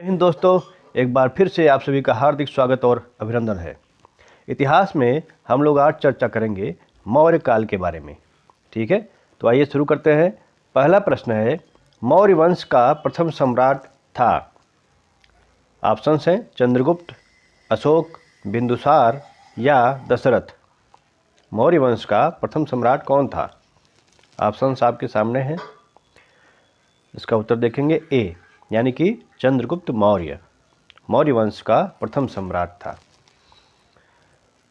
हिंद दोस्तों, एक बार फिर से आप सभी का हार्दिक स्वागत और अभिनंदन है। इतिहास में हम लोग आज चर्चा करेंगे मौर्य काल के बारे में। ठीक है, तो आइए शुरू करते हैं। पहला प्रश्न है, मौर्य वंश का प्रथम सम्राट था। ऑप्शंस हैं चंद्रगुप्त, अशोक, बिंदुसार या दशरथ। मौर्य वंश का प्रथम सम्राट कौन था? ऑप्शंस आपके सामने हैं। इसका उत्तर देखेंगे ए, यानी कि चंद्रगुप्त मौर्य मौर्य वंश का प्रथम सम्राट था।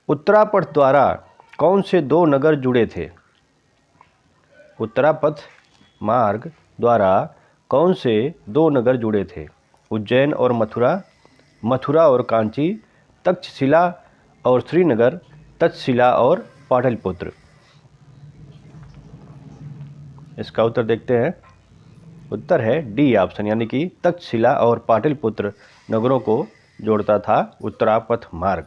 उत्तरापथ द्वारा कौन से दो नगर जुड़े थे? उत्तरापथ मार्ग द्वारा कौन से दो नगर जुड़े थे? उज्जैन और मथुरा, मथुरा और कांची, तक्षशिला और श्रीनगर, तक्षशिला और पाटलिपुत्र। इसका उत्तर देखते हैं। उत्तर है डी ऑप्शन, यानी कि तक्षशिला और पाटलिपुत्र नगरों को जोड़ता था उत्तरापथ मार्ग।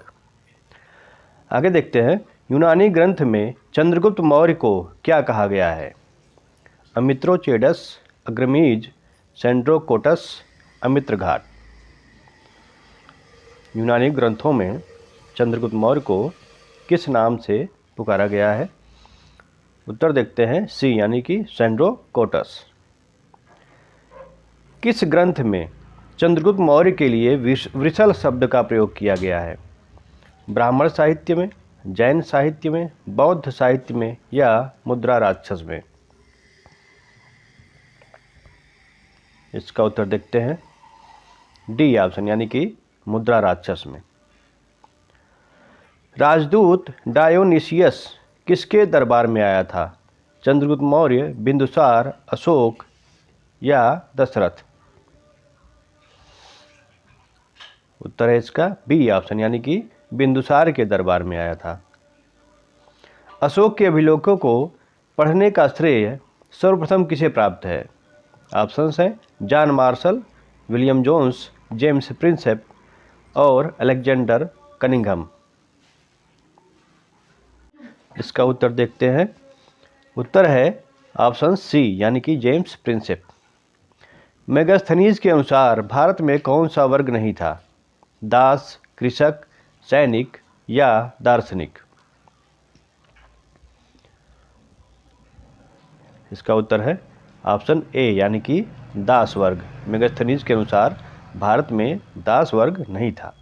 आगे देखते हैं, यूनानी ग्रंथ में चंद्रगुप्त मौर्य को क्या कहा गया है? अमित्रोचेडस, अग्रमीज, सेंड्रोकोटस, अमित्रघाट। यूनानी ग्रंथों में चंद्रगुप्त मौर्य को किस नाम से पुकारा गया है? उत्तर देखते हैं सी, यानी कि सेंड्रोकोटस। किस ग्रंथ में चंद्रगुप्त मौर्य के लिए वृषल शब्द का प्रयोग किया गया है? ब्राह्मण साहित्य में, जैन साहित्य में, बौद्ध साहित्य में या मुद्रा राक्षस में? इसका उत्तर देखते हैं डी ऑप्शन, यानी कि मुद्रा राक्षस में। राजदूत डायोनिसियस किसके दरबार में आया था? चंद्रगुप्त मौर्य, बिंदुसार, अशोक या दशरथ? उत्तर है इसका बी ऑप्शन, यानी कि बिंदुसार के दरबार में आया था। अशोक के अभिलेखों को पढ़ने का श्रेय सर्वप्रथम किसे प्राप्त है? ऑप्शंस हैं John Marshall, William Jones, James Prinsep और अलेक्जेंडर कनिंघम। इसका उत्तर देखते हैं। उत्तर है ऑप्शन सी, यानी कि जेम्स प्रिंसेप। मेगास्थनीज के अनुसार भारत में कौन सा वर्ग नहीं था? दास, कृषक, सैनिक या दार्शनिक? इसका उत्तर है ऑप्शन ए, यानी कि दास वर्ग। मेगास्थनीज के अनुसार भारत में दास वर्ग नहीं था।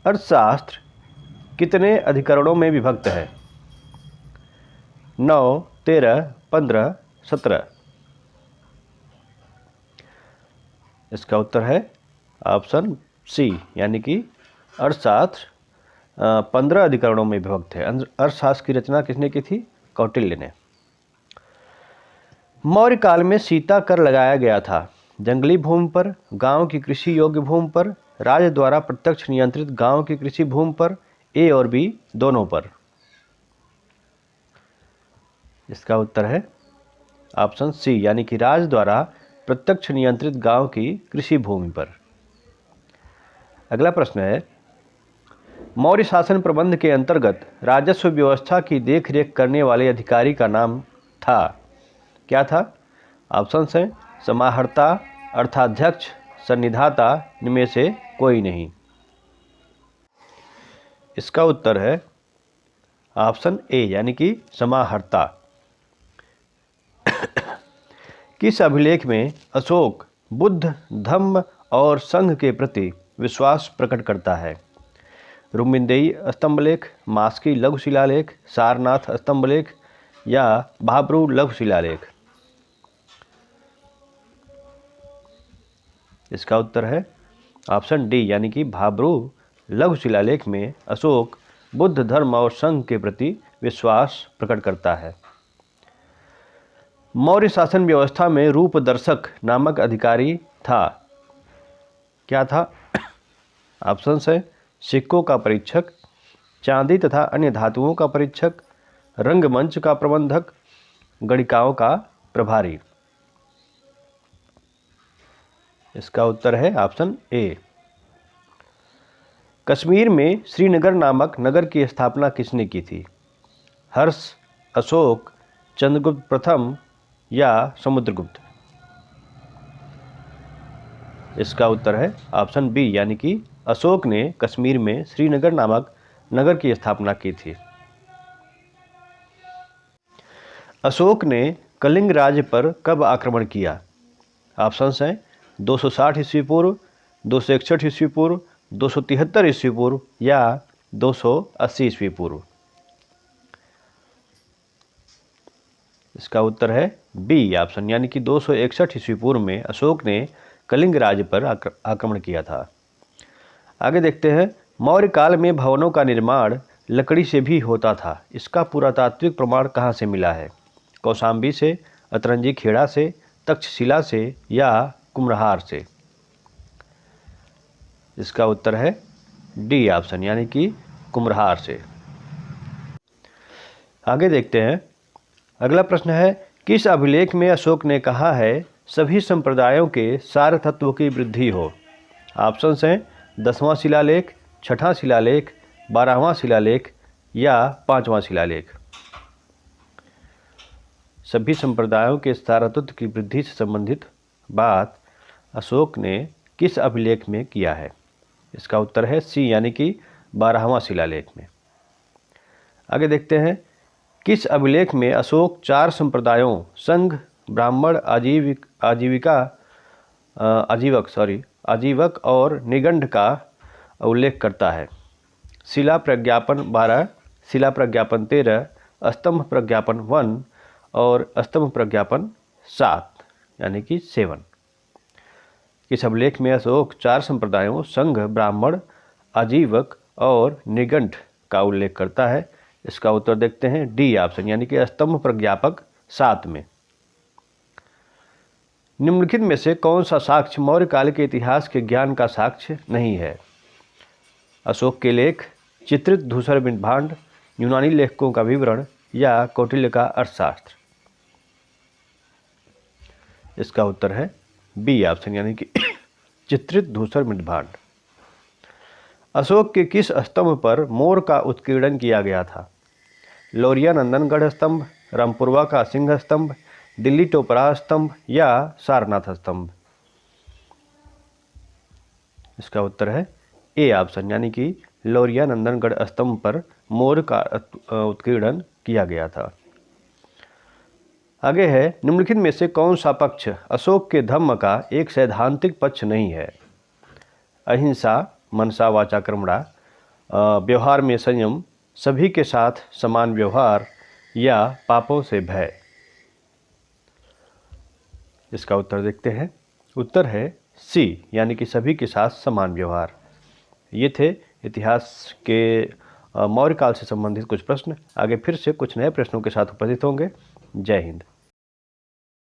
अर्थशास्त्र कितने अधिकरणों में विभक्त है? 9, 13, 15, 17? इसका उत्तर है ऑप्शन सी, यानी कि अर्थशास्त्र 15 अधिकरणों में विभक्त है। अर्थशास्त्र की रचना किसने की थी? कौटिल्य ने। मौर्य काल में सीता कर लगाया गया था जंगली भूमि पर, गांव की कृषि योग्य भूमि पर, राज्य द्वारा प्रत्यक्ष नियंत्रित गांव की कृषि भूमि पर, ए और बी दोनों पर? इसका उत्तर है ऑप्शन सी, यानी कि राज्य द्वारा प्रत्यक्ष नियंत्रित गांव की कृषि भूमि पर। अगला प्रश्न है, मौर्य शासन प्रबंध के अंतर्गत राजस्व व्यवस्था की देखरेख करने वाले अधिकारी का नाम था? क्या था? ऑप्शंस हैं समाहर्ता, अर्थाध्यक्ष, सन्निधाता, इनमें से कोई नहीं। इसका उत्तर है ऑप्शन ए, यानी कि समाहर्ता। किस अभिलेख में अशोक बुद्ध, धम्म और संघ के प्रति विश्वास प्रकट करता है? रुक्मिणदेही स्तंभलेख, मास्की लघु शिलालेख, सारनाथ स्तंभलेख या भाब्रू लघु शिलालेख? इसका उत्तर है ऑप्शन डी, यानी कि भाब्रू लघु शिलालेख में अशोक बुद्ध धर्म और संघ के प्रति विश्वास प्रकट करता है। मौर्य शासन व्यवस्था में रूपदर्शक नामक अधिकारी था। क्या था? ऑप्शंस है सिक्कों का परीक्षक, चांदी तथा अन्य धातुओं का परीक्षक, रंगमंच का प्रबंधक, गणिकाओं का प्रभारी। इसका उत्तर है ऑप्शन ए। कश्मीर में श्रीनगर नामक नगर की स्थापना किसने की थी? हर्ष, अशोक, चंद्रगुप्त प्रथम या समुद्रगुप्त? इसका उत्तर है ऑप्शन बी, यानी कि अशोक ने कश्मीर में श्रीनगर नामक नगर की स्थापना की थी। अशोक ने कलिंग राज्य पर कब आक्रमण किया? ऑप्शंस हैं 260 ईस्वी पूर्व, 261 ईस्वी पूर्व, 273 ईस्वी पूर्व या 280 ईस्वी पूर्व। इसका उत्तर है बी ऑप्शन, यानी कि 261 ईस्वी पूर्व में अशोक ने कलिंग राज्य पर आक्रमण किया था। आगे देखते हैं, मौर्य काल में भवनों का निर्माण लकड़ी से भी होता था। इसका पुरातात्विक प्रमाण कहाँ से मिला है? कौशाम्बी से, अतरंजी खेड़ा से, तक्षशिला से या कुम्हरार से। इसका उत्तर है डी ऑप्शन, यानी कि कुम्हरार से। आगे देखते हैं, अगला प्रश्न है, किस अभिलेख में अशोक ने कहा है सभी संप्रदायों के सार तत्व की वृद्धि हो? ऑप्शंस हैं 10वां शिलालेख, 6ठा शिलालेख, 12वां शिलालेख या 5वां शिलालेख। सभी संप्रदायों के सारतत्व की वृद्धि से संबंधित बात अशोक ने किस अभिलेख में किया है? इसका उत्तर है सी, यानी कि 12वां शिलालेख में। आगे देखते हैं, किस अभिलेख में अशोक 4 संप्रदायों संघ, ब्राह्मण, आजीवक और निगंध का उल्लेख करता है? शिला प्रज्ञापन 12, शिला प्रज्ञापन 13, स्तंभ प्रज्ञापन 1 और स्तंभ प्रज्ञापन 7, यानी कि 7। किस अभिलेख में अशोक 4 संप्रदायों संघ, ब्राह्मण, आजीवक और निगंध का उल्लेख करता है? इसका उत्तर देखते हैं डी ऑप्शन, यानी कि स्तंभ प्रज्ञापक 7 में। निम्नलिखित में से कौन सा साक्ष्य मौर्य काल के इतिहास के ज्ञान का साक्ष्य नहीं है? अशोक के लेख, चित्रित धूसर भांड, यूनानी लेखकों का विवरण या कौटिल्य का अर्थशास्त्र। इसका उत्तर है बी ऑप्शन, यानी कि चित्रित धूसर भांड। अशोक के किस स्तंभ पर मोर का उत्कीर्णन किया गया था? लौरिया नंदनगढ़ स्तंभ, रामपुरवा का सिंह स्तंभ, दिल्ली टोपरा स्तंभ या सारनाथ स्तंभ। इसका उत्तर है ए ऑप्शन, यानी कि लौरिया नंदनगढ़ स्तंभ पर मोर का उत्कीर्णन किया गया था। आगे है, निम्नलिखित में से कौन सा पक्ष अशोक के धम्म का एक सैद्धांतिक पक्ष नहीं है? अहिंसा, मनसा वाचा कर्मणा, व्यवहार में संयम, सभी के साथ समान व्यवहार या पापों से भय। इसका उत्तर देखते हैं। उत्तर है सी, यानी कि सभी के साथ समान व्यवहार। ये थे इतिहास के मौर्य काल से संबंधित कुछ प्रश्न। आगे फिर से कुछ नए प्रश्नों के साथ उपस्थित होंगे। जय हिंद।